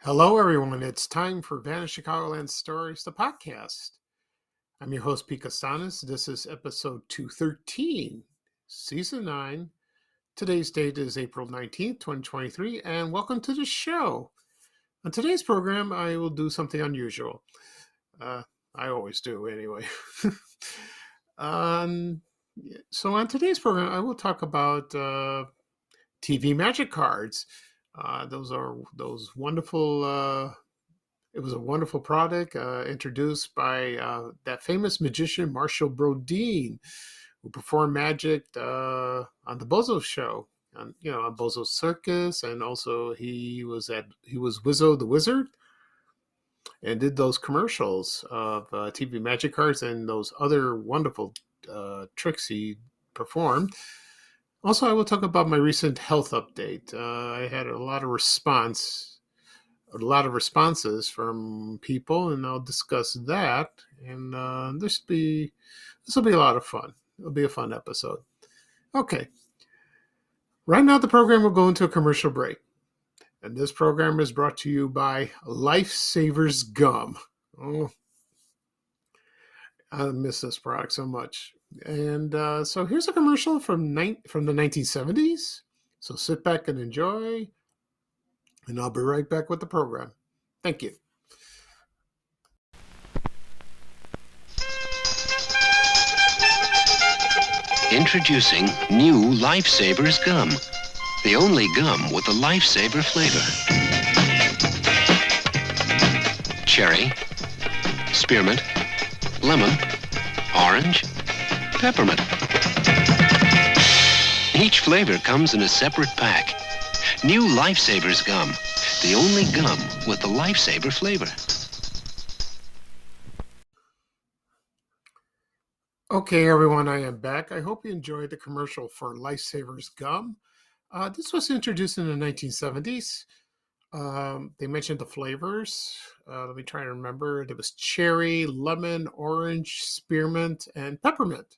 Hello, everyone. It's time for Vanished Chicagoland Stories, the podcast. I'm your host, Pete Costanis. This is episode 213, season 9. Today's date is April 19th, 2023, and welcome to the show. On today's program, I will do something unusual. I always do, anyway. So on today's program, I will talk about TV magic cards. Those wonderful. It was a wonderful product introduced by that famous magician Marshall Brodeen, who performed magic on the Bozo Show, on Bozo Circus, and also he was Wizzo the Wizard, and did those commercials of TV magic cards and those other wonderful tricks he performed. Also, I will talk about my recent health update. I had a lot of responses from people, and I'll discuss that. And this will be a lot of fun. It'll be a fun episode. Okay. Right now, the program will go into a commercial break, and this program is brought to you by Lifesavers Gum. Oh, I miss this product so much. And so here's a commercial from the 1970s. So sit back and enjoy, and I'll be right back with the program. Thank you. Introducing new Lifesavers Gum, the only gum with a Lifesaver flavor. Cherry, spearmint, lemon, orange, peppermint. Each flavor comes in a separate pack. New Lifesavers Gum, the only gum with the Lifesaver flavor. Okay, everyone, I am back. I hope you enjoyed the commercial for Lifesavers Gum. This was introduced in the 1970s. They mentioned the flavors. Let me try to remember. There was cherry, lemon, orange, spearmint, and peppermint.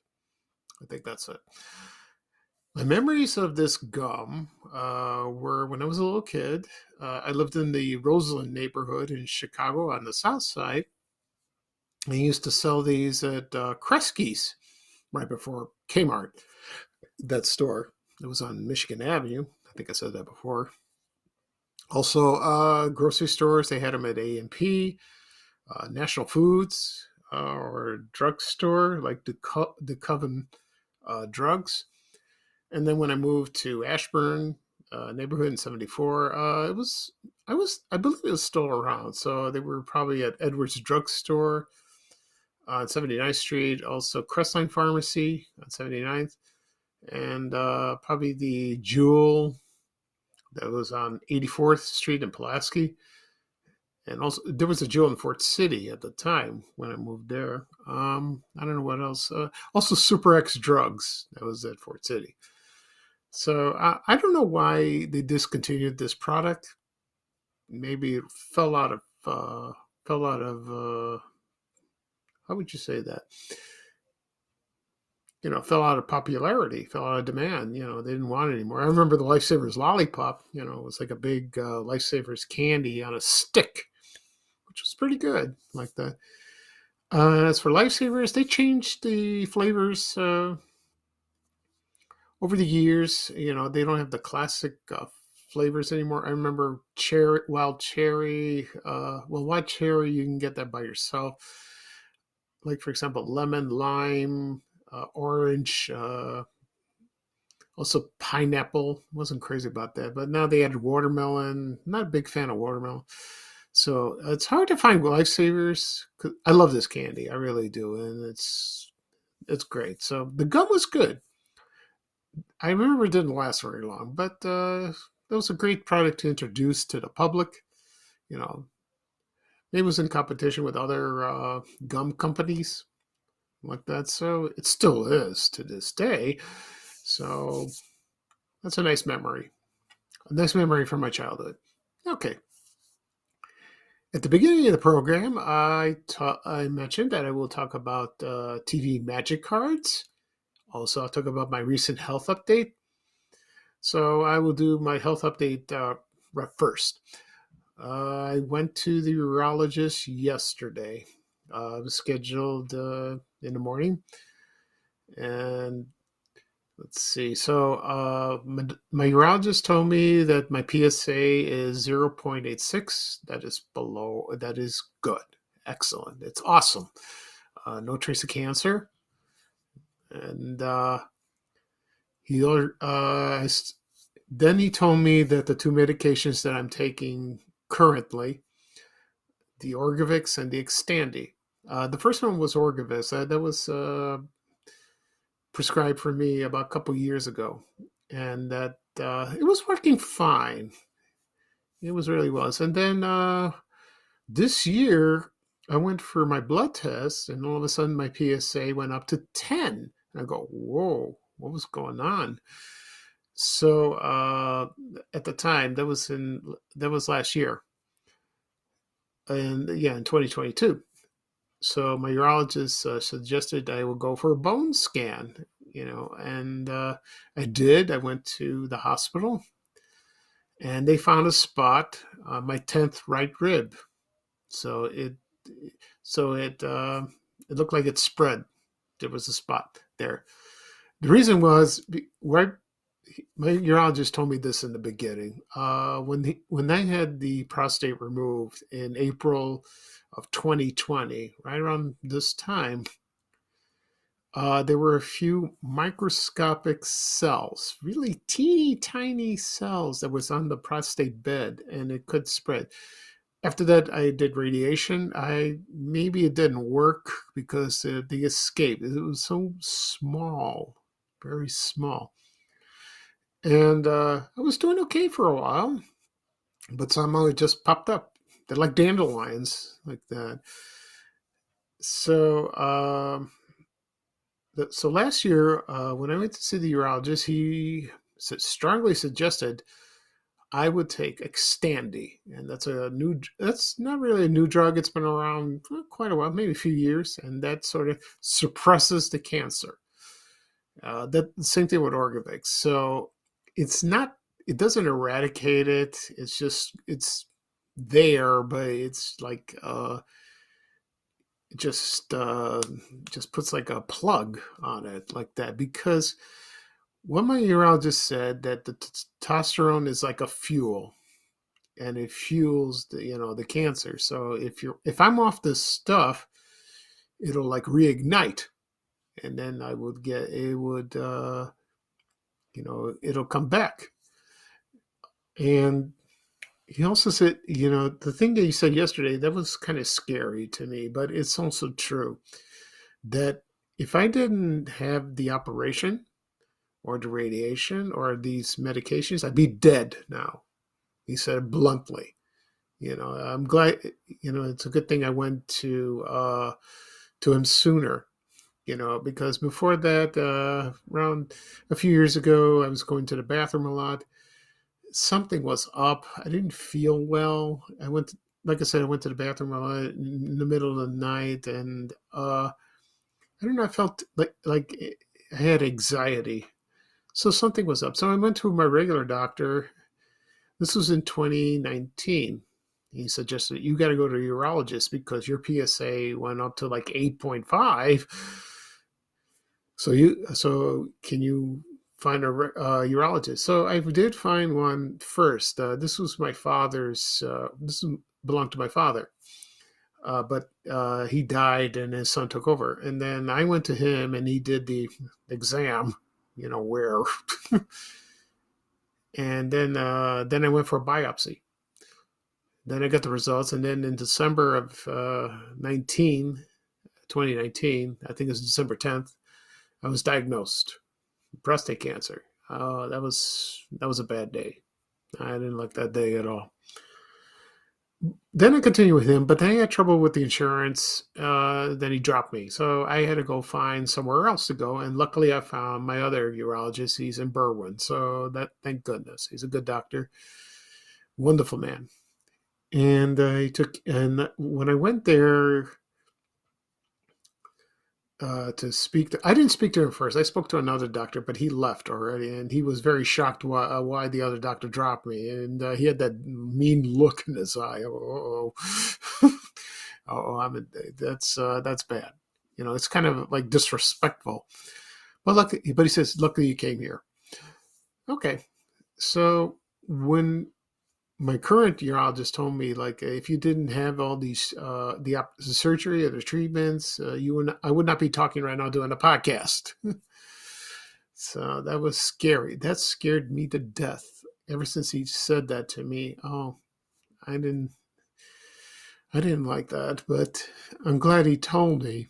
I think that's it. My memories of this gum were when I was a little kid. I lived in the Roseland neighborhood in Chicago on the south side. They used to sell these at Kresge's right before Kmart, that store. It was on Michigan Avenue. I think I said that before. Also, grocery stores, they had them at A&P, National Foods, or drugstore like the Coven Drugs. And then when I moved to Ashburn neighborhood in 74, I believe it was still around. So they were probably at Edwards Drugstore on 79th Street, also Crestline Pharmacy on 79th, and probably the Jewel that was on 84th Street in Pulaski. And also, there was a Jewel in Fort City at the time when I moved there. I don't know what else. Also, Super X Drugs, that was at Fort City. So I don't know why they discontinued this product. Maybe it fell out of how would you say that? Fell out of popularity, fell out of demand. They didn't want it anymore. I remember the Lifesavers lollipop. It was like a big Lifesavers candy on a stick, which was pretty good, like that. As for Lifesavers, they changed the flavors over the years. They don't have the classic flavors anymore. I remember wild cherry. Wild cherry, you can get that by yourself. Like, for example, lemon, lime, orange, also pineapple. Wasn't crazy about that. But now they added watermelon. Not a big fan of watermelon. So it's hard to find Lifesavers. I love this candy. I really do. And it's great. So the gum was good. I remember it didn't last very long, but was a great product to introduce to the public. You know, it was in competition with other gum companies like that, so it still is to this day. So that's a nice memory from my childhood. Okay. At the beginning of the program, I mentioned that I will talk about TV magic cards. Also, I'll talk about my recent health update. So I will do my health update first. I went to the urologist yesterday. I was scheduled in the morning, and let's see. So my urologist told me that my PSA is 0.86. That is below. That is good. Excellent. It's awesome. No trace of cancer, and he then he told me that the two medications that I'm taking currently, the Orgovix and the Xtandi. The first one was Orgovix. That was prescribed for me about a couple years ago, and that it was working fine. It was really was. And then this year, I went for my blood test, and all of a sudden, my PSA went up to 10. And I go, whoa, what was going on? So at the time, that was last year, and yeah, in 2022. So my urologist suggested I would go for a bone scan, and I did. I went to the hospital, and they found a spot on my 10th right rib. So it looked like it spread. There was a spot there. The reason was right. My urologist told me this in the beginning. When I had the prostate removed in April of 2020, right around this time, there were a few microscopic cells, really teeny tiny cells that was on the prostate bed, and it could spread. After that, I did radiation. Maybe it didn't work because the escape, it was so small, very small. And I was doing okay for a while, but somehow it just popped up. They're like dandelions, like that. So, so last year, when I went to see the urologist, he strongly suggested I would take Xtandi, and that's not really a new drug. It's been around for quite a while, maybe a few years, and that sort of suppresses the cancer. That the same thing with Orgovix. So it doesn't eradicate it. It's there, but it's like it just puts like a plug on it like that, because what my urologist said that the testosterone is like a fuel, and it fuels the cancer. So if I'm off this stuff, it'll like reignite, and then it'll come back. And he also said, the thing that you said yesterday, that was kind of scary to me, but it's also true that if I didn't have the operation or the radiation or these medications, I'd be dead now. He said bluntly. I'm glad, it's a good thing I went to him sooner, because before that, around a few years ago, I was going to the bathroom a lot. Something was up. I didn't feel well. Like I said, I went to the bathroom a lot in the middle of the night, and I don't know. I felt like I had anxiety, so something was up. So I went to my regular doctor. This was in 2019. He suggested you got to go to a urologist because your PSA went up to like 8.5. So can you find a urologist? So I did find one first. This was my father's. This belonged to my father, but he died and his son took over. And then I went to him and he did the exam. Where. And then I went for a biopsy. Then I got the results, and then in December of 2019, I think it was December 10th, I was diagnosed with prostate cancer. That was a bad day. I didn't like that day at all. Then I continued with him, but then I had trouble with the insurance. Then he dropped me. So I had to go find somewhere else to go. And luckily I found my other urologist. He's in Berwyn. So that, thank goodness. He's a good doctor. Wonderful man. And and when I went there to speak to, I didn't speak to him first. I spoke to another doctor, but he left already. And he was very shocked why the other doctor dropped me. And he had that mean look in his eye. Oh, oh, that's bad. You know, it's kind of like disrespectful. But he says, luckily you came here. Okay. So when my current urologist told me, like, if you didn't have all these the surgery or the treatments, I would not be talking right now doing a podcast. So that was scary. That scared me to death. Ever since he said that to me, oh, I didn't I didn't like that, but I'm glad he told me.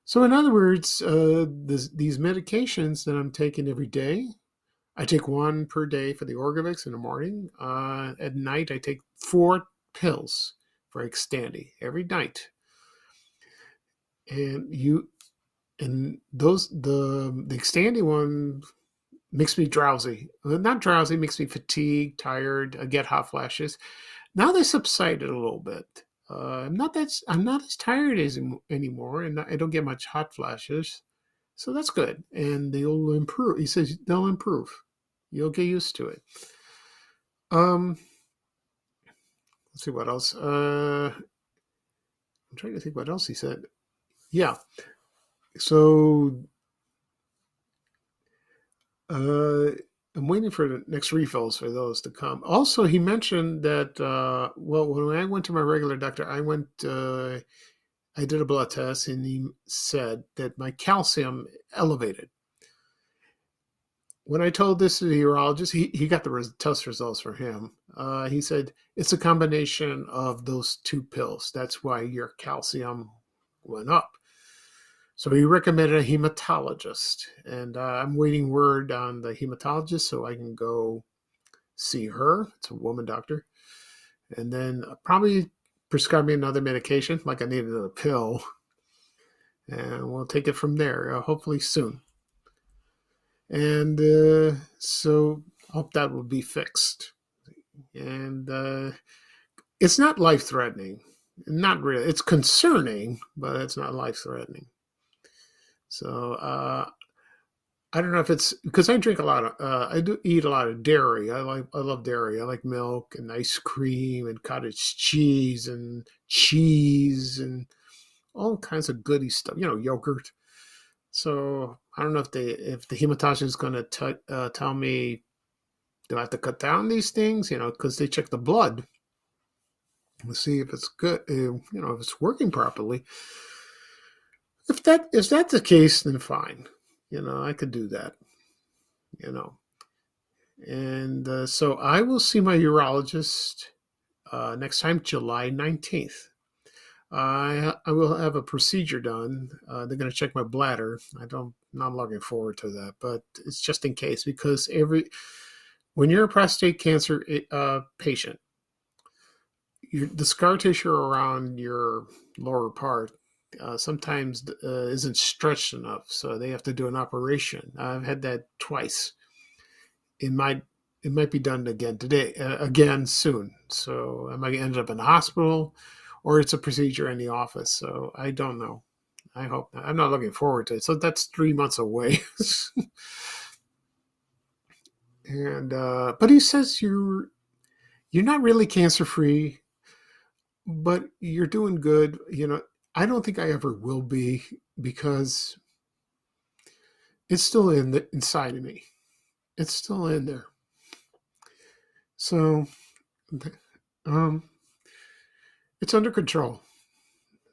So, in other words, these medications that I'm taking every day, I take one per day for the Orgovyx in the morning. At night, I take 4 pills for Xtandi every night. And the Xtandi one makes me drowsy. Not drowsy, makes me fatigued, tired. I get hot flashes. Now they subsided a little bit. I'm not as tired anymore, and I don't get much hot flashes, so that's good. And they'll improve. He says they'll improve. You'll get used to it. Let's see what else. I'm trying to think what else he said. Yeah. So I'm waiting for the next refills for those to come. Also, he mentioned that, well, when I went to my regular doctor, I did a blood test and he said that my calcium elevated. When I told this to the urologist, he got the test results from him. He said it's a combination of those 2 pills. That's why your calcium went up. So he recommended a hematologist, and I'm waiting word on the hematologist so I can go see her. It's a woman doctor, and then probably prescribe me another medication, like I need another pill, and we'll take it from there. Hopefully soon. And so I hope that will be fixed. And it's not life threatening. Not really. It's concerning, but it's not life threatening. So I don't know if it's because I drink a lot of I do eat a lot of dairy. I love dairy. I like milk and ice cream and cottage cheese and all kinds of goody stuff. You know, yogurt. So I don't know if the hematologist is going to tell me do I have to cut down these things? You know, because they check the blood to see if it's good. You know, if it's working properly. If that's the case, then fine. You know, I could do that. You know, and so I will see my urologist next time, July 19th. I will have a procedure done. They're going to check my bladder. Not looking forward to that, but it's just in case because when you're a prostate cancer patient, the scar tissue around your lower part sometimes isn't stretched enough, so they have to do an operation. I've had that twice. It might be done again soon. So I might end up in the hospital, or it's a procedure in the office. So I don't know. I hope not. I'm not looking forward to it. So that's 3 months away. And but he says you're not really cancer free, but you're doing good. You know, I don't think I ever will be because it's still inside of me. It's still in there. So, it's under control.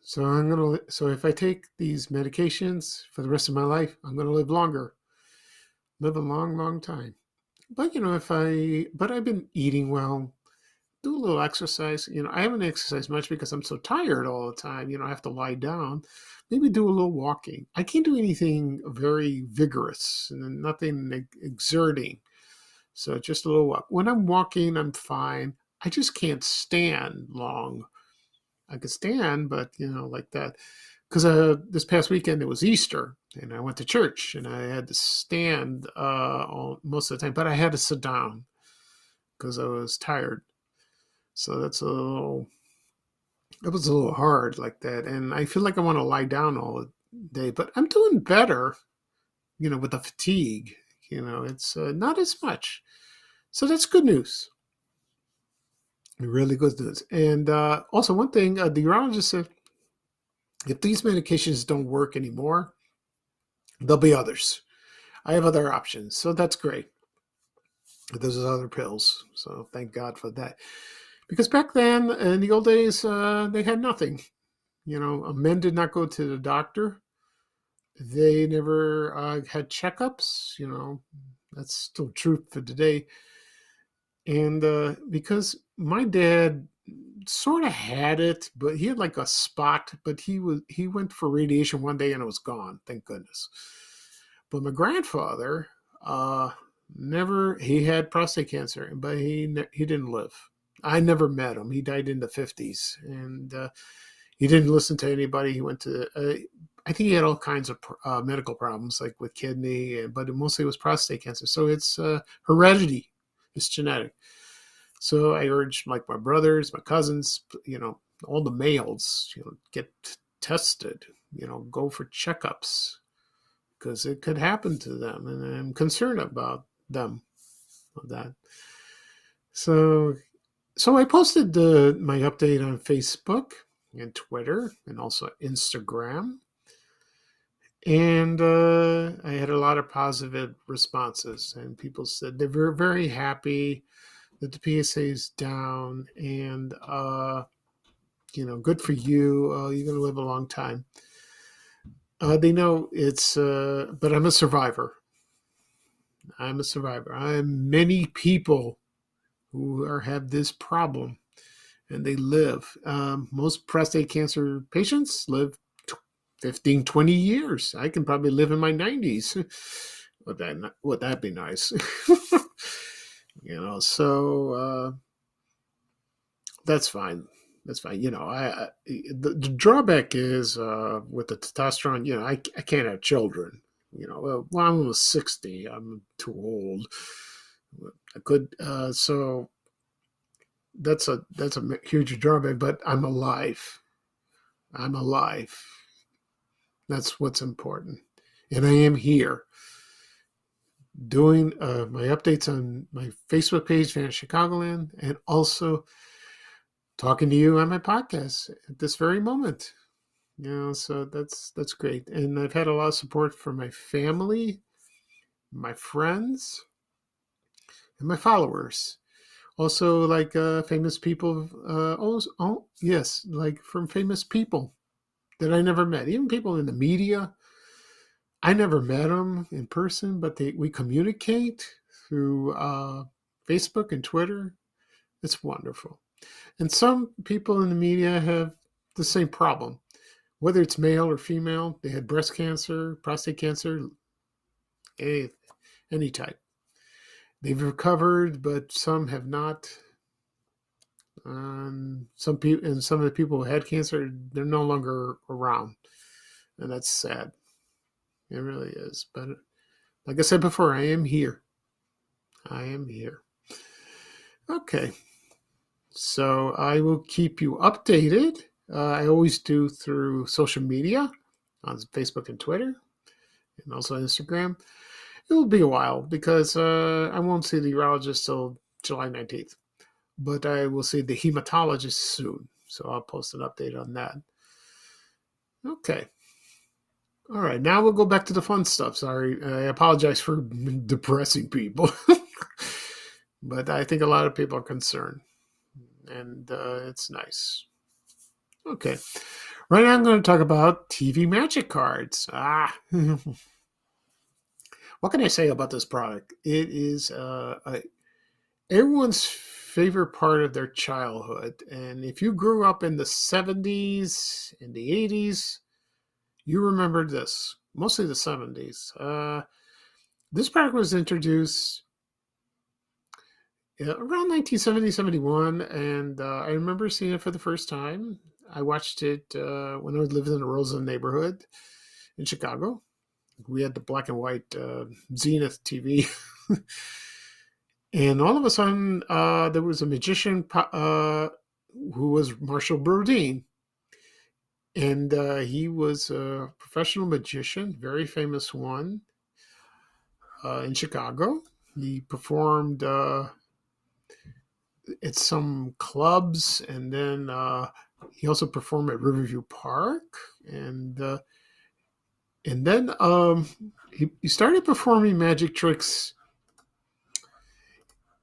So if I take these medications for the rest of my life, I'm gonna live longer, live a long, long time. But you know, but I've been eating well, do a little exercise. You know, I haven't exercised much because I'm so tired all the time. You know, I have to lie down. Maybe do a little walking. I can't do anything very vigorous and nothing exerting. So just a little walk. When I'm walking, I'm fine. I just can't stand long. I could stand, but like that. Because this past weekend it was Easter, and I went to church, and I had to stand most of the time, but I had to sit down because I was tired. So it was a little hard like that, and I feel like I want to lie down all day. But I'm doing better, with the fatigue. It's not as much. So that's good news. Really good news. And also, one thing the urologist said, if these medications don't work anymore, there'll be others. I have other options. So that's great. There's other pills. So thank God for that. Because back then, in the old days, they had nothing. Men did not go to the doctor. They never had checkups. That's still true for today. And because my dad sort of had it, but he had like a spot, but he went for radiation one day and it was gone. Thank goodness. But my grandfather never. He had prostate cancer, but he didn't live. I never met him. He died in the 50s, and he didn't listen to anybody. He went to. I think he had all kinds of medical problems, like with kidney, but mostly it was prostate cancer. So it's heredity. It's genetic. So I urge like my brothers, my cousins, all the males, get tested, go for checkups because it could happen to them. And I'm concerned about them of that. So I posted my update on Facebook and Twitter and also Instagram. And I had a lot of positive responses, and people said they were very happy that the PSA is down, and good for you. You're going to live a long time. They know it's, but I'm a survivor. I'm a survivor. I'm many people who have this problem, and they live. Most prostate cancer patients live 15, 20 years. I can probably live in my 90s. Would that be nice? So that's fine. That's fine. The drawback is with the testosterone. I can't have children. Well, I'm almost 60. I'm too old. I could. So that's a huge drawback. But I'm alive. I'm alive. That's what's important, and I am here doing my updates on my Facebook page, Vanished Chicagoland, and also talking to you on my podcast at this very moment. So that's great. And I've had a lot of support from my family, my friends, and my followers. Also, like famous people. Yes, like from famous people that I never met. Even people in the media. I never met them in person, but we communicate through Facebook and Twitter. It's wonderful. And some people in the media have the same problem, whether it's male or female. They had breast cancer, prostate cancer, any type. They've recovered, but some have not. Some people, and some of the people who had cancer, they're no longer around, and that's sad. It really is. But like I said before, I am here. I am here. Okay. So I will keep you updated. I always do through social media on Facebook and Twitter and also Instagram. It will be a while because I won't see the urologist till July 19th, but I will see the hematologist soon. So I'll post an update on that. Okay. All right, now we'll go back to the fun stuff. Sorry, I apologize for depressing people, but I think a lot of people are concerned, and it's nice. Okay, right now I'm going to talk about TV Magic cards. What can I say about this product? It is everyone's favorite part of their childhood, and if you grew up in the 70s and the 80s, you remember this, mostly the 70s. This product was introduced yeah, around 1970, 71, and I remember seeing it for the first time. I watched it when I was living in the Roseland neighborhood in Chicago. We had the black and white Zenith TV. And all of a sudden, there was a magician who was Marshall Brodeen. And he was a professional magician, very famous one in Chicago. He performed at some clubs, and then he also performed at Riverview Park, and then he started performing magic tricks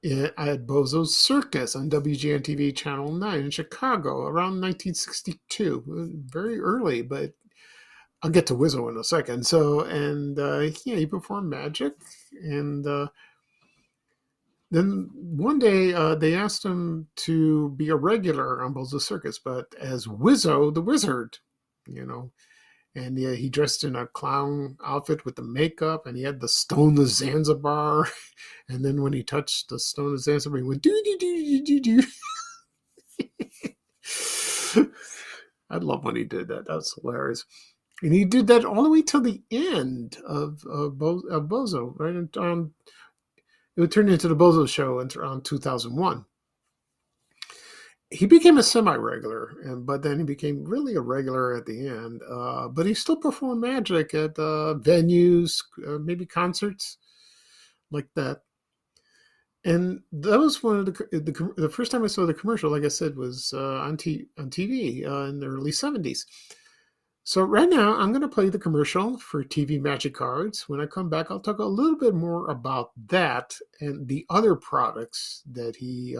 at Bozo's Circus on WGN-TV Channel 9 in Chicago around 1962. Very early, but I'll get to Wizzo in a second. So, and yeah, he performed magic, and then one day they asked him to be a regular on Bozo's Circus, but as Wizzo the Wizard, you know. And yeah, he dressed in a clown outfit with the makeup, and he had the stone of Zanzibar. And then when he touched the stone of Zanzibar, he went do do do do do do. I love when he did that. That was hilarious. And he did that all the way till the end of Bozo, right? It would turn into the Bozo Show around 2001. He became a semi-regular, but then he became really a regular at the end. But he still performed magic at venues, maybe concerts like that. And that was one of the first time I saw the commercial. Like I said, was on TV in the early 70s. So right now, I'm going to play the commercial for TV Magic Cards. When I come back, I'll talk a little bit more about that and the other products that he.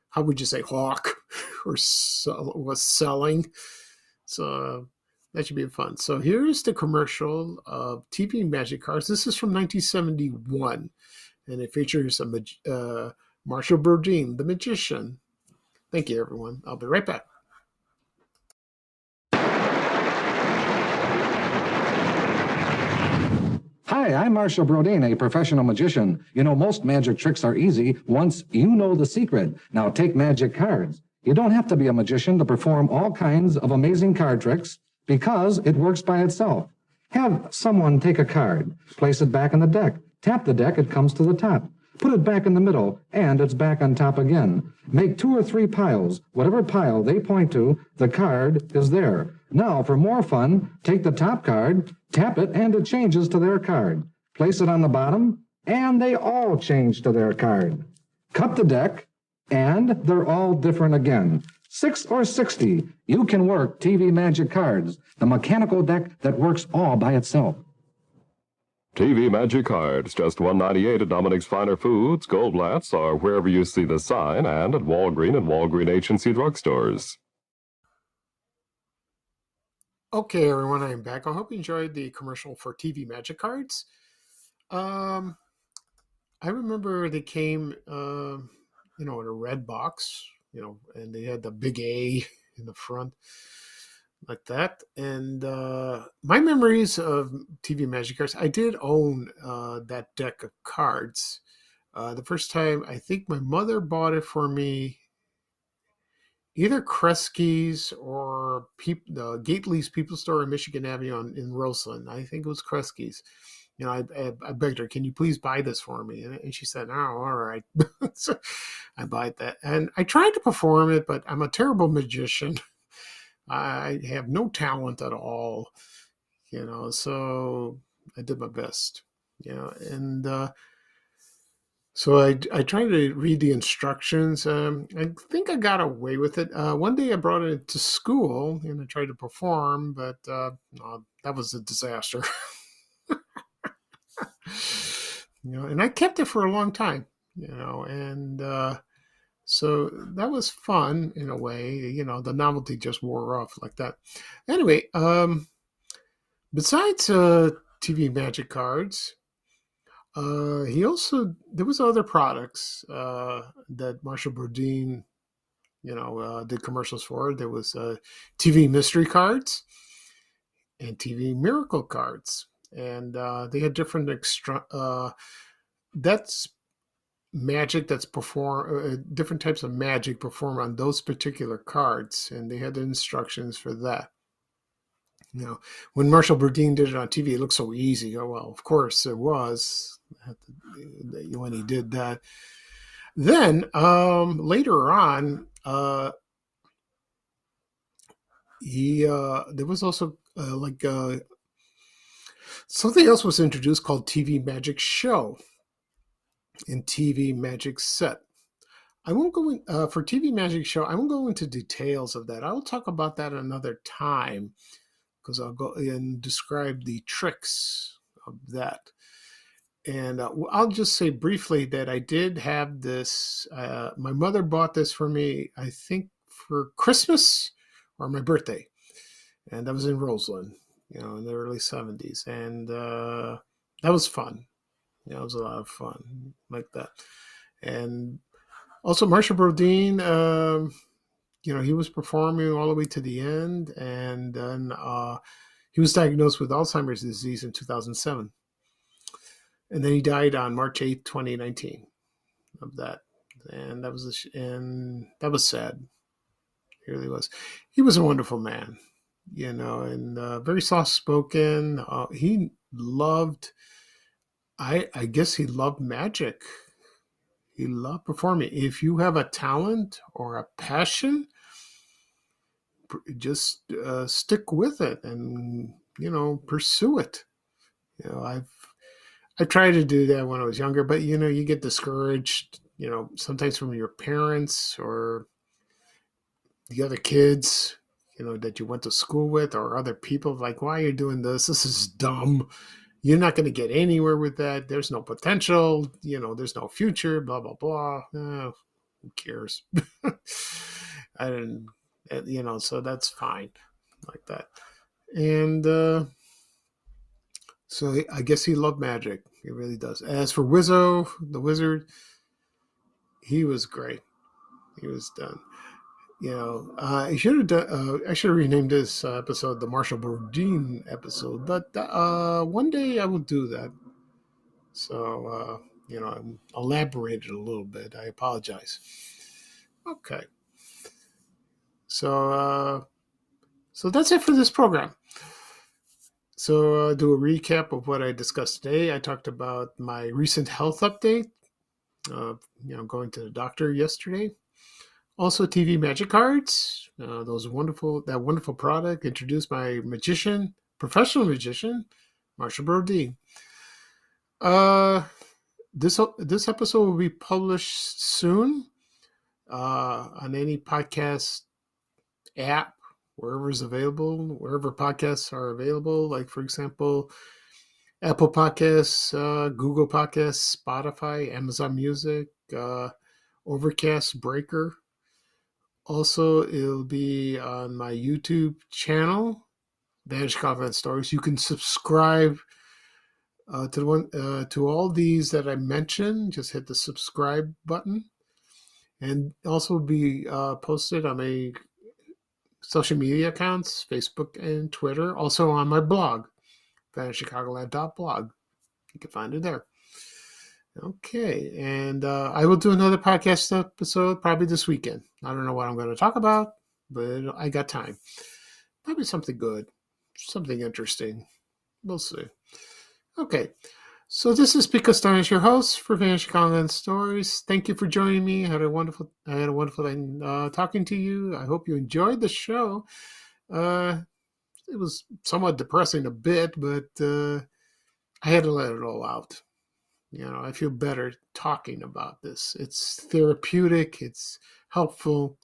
How would you say, hawk or was selling. So that should be fun. So here's the commercial of TV Magic Cards. This is from 1971, and it features Marshall Brodeen, the magician. Thank you, everyone. I'll be right back. Hi, I'm Marshall Brodeen, a professional magician. You know, most magic tricks are easy once you know the secret. Now take magic cards. You don't have to be a magician to perform all kinds of amazing card tricks because it works by itself. Have someone take a card, place it back in the deck, tap the deck, it comes to the top. Put it back in the middle, and it's back on top again. Make 2 or 3 piles. Whatever pile they point to, the card is there. Now, for more fun, take the top card, tap it, and it changes to their card. Place it on the bottom, and they all change to their card. Cut the deck, and they're all different again. 6 or 60, you can work TV Magic Cards, the mechanical deck that works all by itself. TV Magic Cards, just $1.98 at Dominic's Finer Foods, Goldblatt's, or wherever you see the sign, and at Walgreen and Walgreen Agency drugstores. Okay, everyone, I am back. I hope you enjoyed the commercial for TV Magic Cards. I remember they came, in a red box, and they had the big A in the front. Like that. And my memories of TV Magic Cards, I did own that deck of cards. The first time, I think my mother bought it for me, either Kresge's or Gately's People Store in Michigan Avenue in Roseland. I think it was Kresge's. I begged her, can you please buy this for me? And she said, oh, all right. So I bought that. And I tried to perform it, but I'm a terrible magician. I have no talent at all, so I did my best, and so I tried to read the instructions. I think I got away with it. One day I brought it to school and I tried to perform, but no, that was a disaster. And I kept it for a long time, and so that was fun in a way. The novelty just wore off like that. Anyway, besides TV Magic Cards, there was other products that Marshall Brodeen, did commercials for. There was TV Mystery Cards and TV Miracle Cards, and they had different magic that's performed, different types of magic performed on those particular cards, and they had the instructions for that. You know, when Marshall Brodeen did it on TV, it looked so easy. Oh well, of course it was when he did that. Then later on, there was also something else was introduced called TV Magic Show and TV Magic Set. I won't go in for TV Magic Show. I won't go into details of that. I will talk about that another time because I'll go and describe the tricks of that. And I'll just say briefly that I did have this. My mother bought this for me, I think, for Christmas or my birthday, and that was in Roseland, in the early 70s, and that was fun. It was a lot of fun like that. And also Marshall Brodeen, he was performing all the way to the end, and then he was diagnosed with Alzheimer's disease in 2007. And then he died on March 8th, 2019 of that. And that was sad. He really was. He was a wonderful man, and very soft-spoken. He loved, I guess he loved magic. He loved performing. If you have a talent or a passion, just stick with it and, pursue it. I tried to do that when I was younger, but, you get discouraged, sometimes from your parents or the other kids, that you went to school with or other people, like, why are you doing this? This is dumb. You're not going to get anywhere with that. There's no potential, there's no future, blah, blah, blah. Who cares? I didn't, so that's fine like that. And so I guess he loved magic. He really does. As for Wizzo, the wizard, he was great. He was done. I should have done. I should have renamed this episode the Marshall Brodeen episode, but one day I will do that. So I elaborated a little bit. I apologize. Okay. So that's it for this program. So I'll do a recap of what I discussed today. I talked about my recent health update, going to the doctor yesterday. Also, TV Magic Cards, that wonderful product introduced by professional magician, Marshall Brodeen. This episode will be published soon on any podcast app, wherever podcasts are available, like, for example, Apple Podcasts, Google Podcasts, Spotify, Amazon Music, Overcast, Breaker. Also, it'll be on my YouTube channel, Vanish Content Stories. You can subscribe to all these that I mentioned. Just hit the subscribe button, and also be posted on my social media accounts, Facebook and Twitter. Also on my blog, vanishchicagoland.blog. You can find it there. Okay, and I will do another podcast episode probably this weekend. I don't know what I'm going to talk about, but I got time. Probably something good, something interesting. We'll see. Okay, so this is Pete Castanis, your host for Vanish Chicagoland Stories. Thank you for joining me. I had a wonderful time talking to you. I hope you enjoyed the show. It was somewhat depressing a bit, but I had to let it all out. I feel better talking about this. It's therapeutic. It's helpful,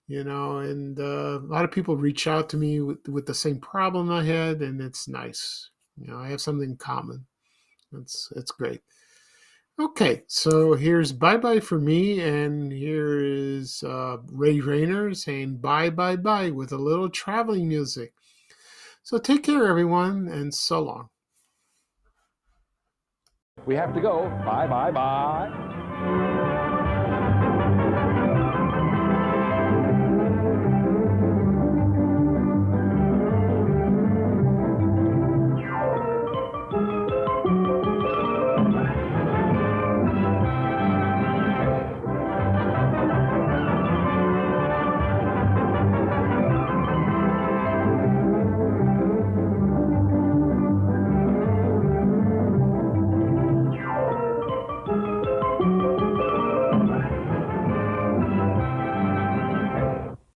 and a lot of people reach out to me with the same problem I had, and it's nice. I have something in common. It's great. Okay, so here's bye-bye for me, and here is Ray Rayner saying bye with a little traveling music. So take care, everyone, and so long. We have to go. Bye.